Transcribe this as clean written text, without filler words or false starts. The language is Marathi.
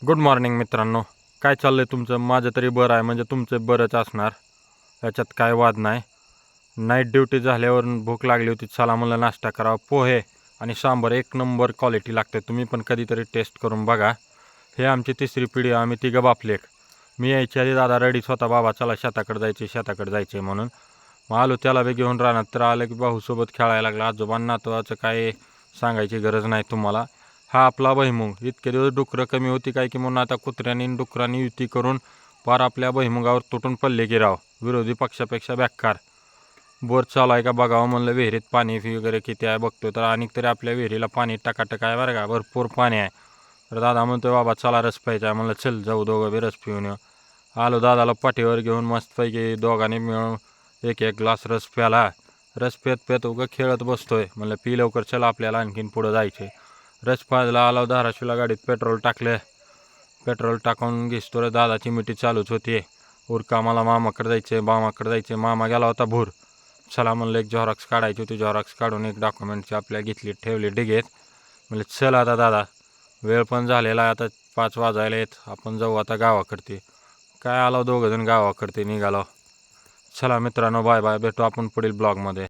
गुड मॉर्निंग मित्रांनो. काय चाललंय तुमचं? माझं तरी बरं आहे, म्हणजे तुमचं बरंच असणार, याच्यात काय वाद नाही. नाईट ड्युटी झाल्यावर भूक लागली होती, चला म्हणलं नाश्ता करावा. पोहे आणि सांबार एक नंबर क्वालिटी लागते, तुम्ही पण कधीतरी टेस्ट करून बघा. हे आमची तिसरी पिढी, आम्ही तिघं बापलेक. मी यायच्या आधी दादा रेडीच होता, बाबा चला शेताकडे जायचे म्हणून. मग आलो त्याला बी घेऊन राहणार, तर आलं की भाऊसोबत खेळायला लागला. आजोबांना नातवाचं काय सांगायची गरज नाही तुम्हाला. हा आपला भुईमुग. इतके दिवस डुकरं कमी होती काय की म्हणून आता कुत्र्यांनी डुकरांनी युती करून पार आपल्या भुईमुगावर तुटून पडले की राव. विरोधी पक्षापेक्षा बेकार. बोर चालू आहे का बघावं म्हणलं, विहिरीत पाणी वगैरे किती आहे बघतो, तर आणि तरी आपल्या विहिरीला पाणी टकाटक आहे बरं का, भरपूर पाणी आहे. तर दादा म्हणतो बाबा चला रस प्यायचा आहे, म्हणलं चल जाऊ, दोघं बी रस पिऊन येऊ. आलो दादाला पाठीवर घेऊन, मस्तपैकी दोघांनी मिळून एक एक ग्लास रस प्याला. रस पेत उगं खेळत बसतोय, म्हणलं पी लवकर, चला आपल्याला आणखीन पुढं जायचे. रस पाजला. आलो धाराशिवला, गाडीत पेट्रोल टाकलं. पेट्रोल टाकून घेतो रे, दादाची मिठी चालूच होती. उरका मला मामाकडे जायचे. मामा गेला होता भूर. चला म्हणलं एक झॉरॉक्स काढायची होती, झॉरॉक्स काढून एक डॉक्युमेंटची आपल्या घेतली, ठेवली डिगेत. म्हणलं चल आता दादा, वेळ पण झालेला आहे, आता 5 वाजायला येत, आपण जाऊ आता गावाकडे. काय आलो दोघंजण गावाकडे निघालो. चला मित्रांनो, बाय बाय, भेटू आपण पुढील ब्लॉगमध्ये.